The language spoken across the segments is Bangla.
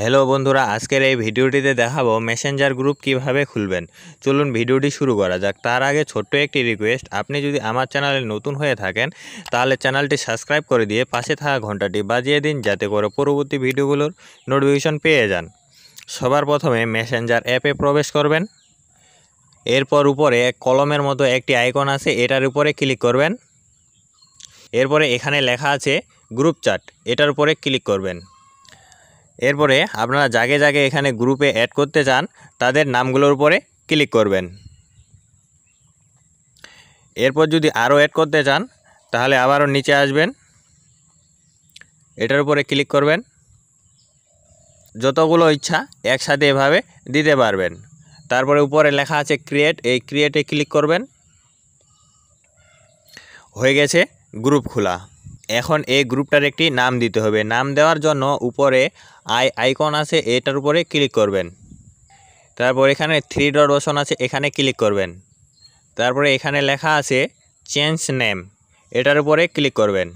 হ্যালো বন্ধুরা, আজকের এই ভিডিওটিতে দেখাবো মেসেঞ্জার গ্রুপ কিভাবে খুলবেন। চলুন ভিডিওটি শুরু করা যাক। তার আগে ছোট্ট একটি রিকোয়েস্ট, আপনি যদি আমার চ্যানেলে নতুন হয়ে থাকেন তাহলে চ্যানেলটি সাবস্ক্রাইব করে দিয়ে পাশে থাকা ঘন্টাটি বাজিয়ে দিন, যাতে করে পরবর্তী ভিডিওগুলোর নোটিফিকেশন পেয়ে যান। সবার প্রথমে মেসেঞ্জার অ্যাপে প্রবেশ করবেন। এরপর উপরে কলমের মতো একটি আইকন আছে, এটার উপরে ক্লিক করবেন। এরপরে এখানে লেখা আছে গ্রুপ চ্যাট, এটার উপরে ক্লিক করবেন। এরপরে আপনারা জাগে জাগে এখানে গ্রুপে অ্যাড করতে চান তাদের নামগুলোর উপরে ক্লিক করবেন। এরপর যদি আরও অ্যাড করতে চান তাহলে আবারও নিচে আসবেন, এটার উপরে ক্লিক করবেন। যতগুলো ইচ্ছা একসাথে এভাবে দিতে পারবেন। তারপরে উপরে লেখা আছে ক্রিয়েট, এই ক্রিয়েটে ক্লিক করবেন। হয়ে গেছে গ্রুপ খোলা। এখন এই গ্রুপটার একটি নাম দিতে হবে। নাম দেওয়ার জন্য উপরে আইকন আছে, এটার উপরে ক্লিক করবেন। তারপর এখানে 3 ডট অপশন আছে, এখানে ক্লিক করবেন। তারপরে এখানে লেখা আছে চেঞ্জ নেম, এটার উপরে ক্লিক করবেন।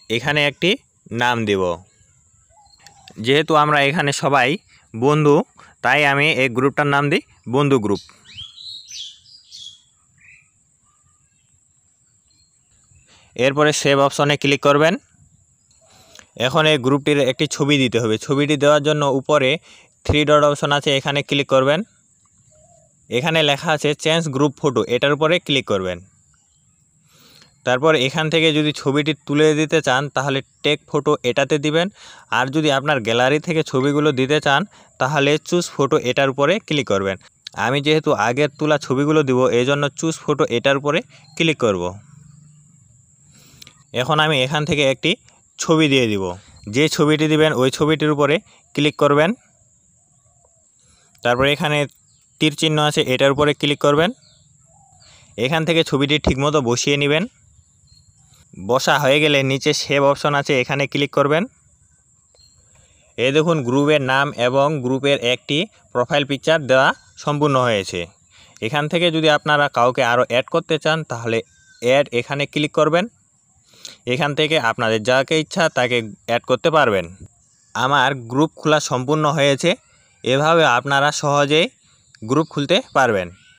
এখানে একটি নাম দিব। যেহেতু আমরা এখানে সবাই বন্ধু, তাই আমি এই গ্রুপটার নাম দিই বন্ধু গ্রুপ। এরপরে সেভ অপশনে ক্লিক করবেন। এখন এই গ্রুপটির একটি ছবি দিতে হবে। ছবিটি দেওয়ার জন্য উপরে 3 ডট অপশন আছে, এখানে ক্লিক করবেন। এখানে লেখা আছে চেঞ্জ গ্রুপ ফটো, এটার উপরে ক্লিক করবেন। তারপর এখান থেকে যদি ছবিটি তুলে দিতে চান তাহলে টেক ফটো এটাতে দিবেন। আর যদি আপনার গ্যালারি থেকে ছবিগুলো দিতে চান তাহলে চুজ ফটো, এটার উপরে ক্লিক করবেন। আমি যেহেতু আগের তোলা ছবিগুলো দিব, এই জন্য চুজ ফটো এটার উপরে ক্লিক করব। এখন আমি এখান থেকে একটি ছবি দিয়ে দিব। যে ছবিটি দিবেন ওই ছবিটির উপরে ক্লিক করবেন। তারপরে এখানে তীর চিহ্ন আছে, এটার উপরে ক্লিক করবেন। এখান থেকে ছবিটি ঠিকমতো বসিয়ে নেবেন। বসা হয়ে গেলে নিচে সেভ অপশন আছে, এখানে ক্লিক করবেন। এই দেখুন গ্রুপের নাম এবং গ্রুপের একটি প্রোফাইল পিকচার দেওয়া সম্পূর্ণ হয়েছে। এখান থেকে যদি আপনারা কাউকে আরও অ্যাড করতে চান তাহলে অ্যাড, এখানে ক্লিক করবেন। এখান থেকে আপনাদের যাকে ইচ্ছা তাকে অ্যাড করতে পারবেন। আমার গ্রুপ খোলা সম্পূর্ণ হয়েছে। এভাবে আপনারা সহজেই গ্রুপ খুলতে পারবেন।